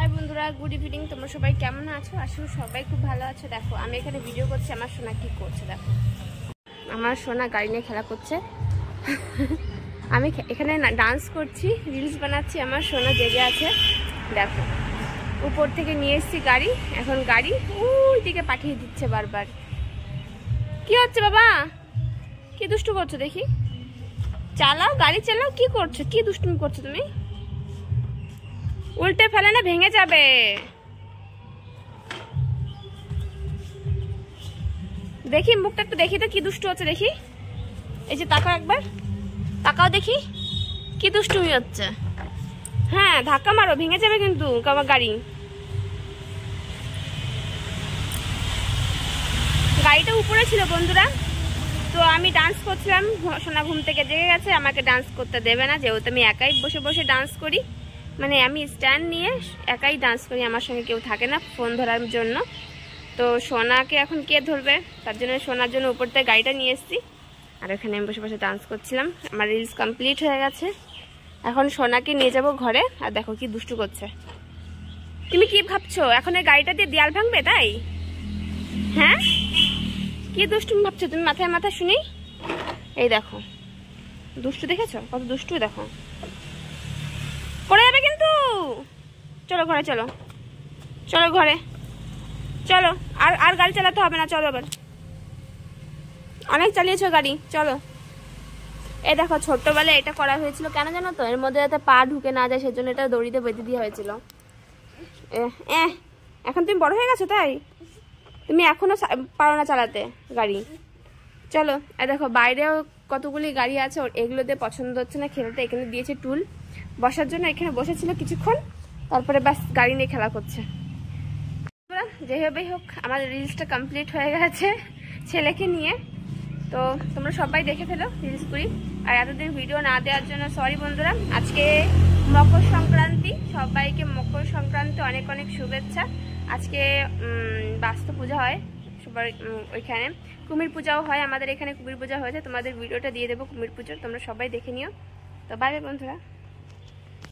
High বন্ধুরা, good evening. তোমরা সবাই কেমন আছো? আসলে সবাই খুব ভালো আছো। দেখো আমি এখানে ভিডিও করছি, আমার সোনা কি করছে দেখো। আমার সোনা গাড়ি নিয়ে খেলা করছে। আমি এখানে ডান্স করছি, রিলস বানাচ্ছি, আমার সোনা জেগে আছে। দেখো উপর থেকে নিয়ে এসেছি গাড়ি, এখন গাড়ি ওই দিকে পাঠিয়ে দিচ্ছে বারবার। কি হচ্ছে বাবা? কি দুষ্টু করছো দেখি? চালাও, গাড়ি চালাও। কি করছো? কি দুষ্টুমি করছো তুমি? উল্টে ফেলে না, ভেঙে যাবে। দেখি মুখটা একটু দেখি তো, কি দুষ্টু হচ্ছে দেখি। এই যে তাকাও, একবার তাকাও দেখি কি দুষ্টুমি হচ্ছে। হ্যাঁ ধাক্কা মারো, ভেঙে যাবে কিন্তু আমার গাড়ি। গাড়িটা উপরে ছিল বন্ধুরা, তো আমি ডান্স করছিলাম। সোনা ঘুম থেকে জেগে গেছে, আমাকে ডান্স করতে দেবে না, যেহেতু আমি একাই বসে বসে ডান্স করি। মানে আমি স্ট্যান্ড নিয়ে একাই ডান্স করি, আমার সঙ্গে কেউ থাকে না ফোন ধরার জন্য। তো সোনাকে এখন কে ধরবে, তার জন্য সোনার জন্য উপর থেকে গাড়িটা নিয়ে এসেছি। আর এখানে আমি বসে বসে ডান্স করছিলাম। আমার রিলস কমপ্লিট হয়ে গেছে, এখন সোনাকে নিয়ে যাব ঘরে। আর দেখো কি দুষ্টু করছে। তুমি কি ভাবছো এখন এই গাড়িটা দিয়ে দেয়াল ভাঙবে তাই? হ্যাঁ কি দুষ্টু ভাবছো তুমি? মাথায় মাথায় শুনি। এই দেখো দুষ্টু, দেখেছো কত দুষ্টু? দেখো পড়ে যাবে কিন্তু। চলো ঘরে, চলো চলো ঘরে চলো। আর আর গাড়ি চালাতে হবে না, চলো এবার। অনেক চালিয়েছো গাড়ি, চলো। এই দেখো ছোট্টবেলায় এটা করা হয়েছিল কেন জানো তো? এর মধ্যে যাতে পা ঢুকে না যায়, সেজন্য এটা দড়িতে বেঁধে দেওয়া হয়েছিল। এখন তুমি বড় হয়ে গেছো তাই তুমি এখনো পারো না চালাতে গাড়ি। চলো। এই দেখো বাইরেও কতগুলি গাড়ি আছে, এগুলোতে পছন্দ হচ্ছে না খেলতে। এখানে দিয়েছে টুল বসার জন্য, এখানে বসেছিল কিছুক্ষণ, তারপরে ব্যাস গাড়ি নিয়ে খেলা করছে। যেভাবেই হোক আমার রিলসটা কমপ্লিট হয়ে গেছে ছেলেকে নিয়ে। তো তোমরা সবাই দেখে ফেলো রিলসগুলি। আর এতদিন ভিডিও না দেওয়ার জন্য সরি বন্ধুরা। আজকে মকর সংক্রান্তি, সবাইকে মকর সংক্রান্তি অনেক অনেক শুভেচ্ছা। আজকে বাস্তু পূজা হয় সবার ওইখানে, কুমির পূজাও হয়। আমাদের এখানে কুমির পূজা হয়েছে, তোমাদের ভিডিওটা দিয়ে দেবো কুমির পুজোর, তোমরা সবাই দেখে নিও। তো বাই বাই বন্ধুরা।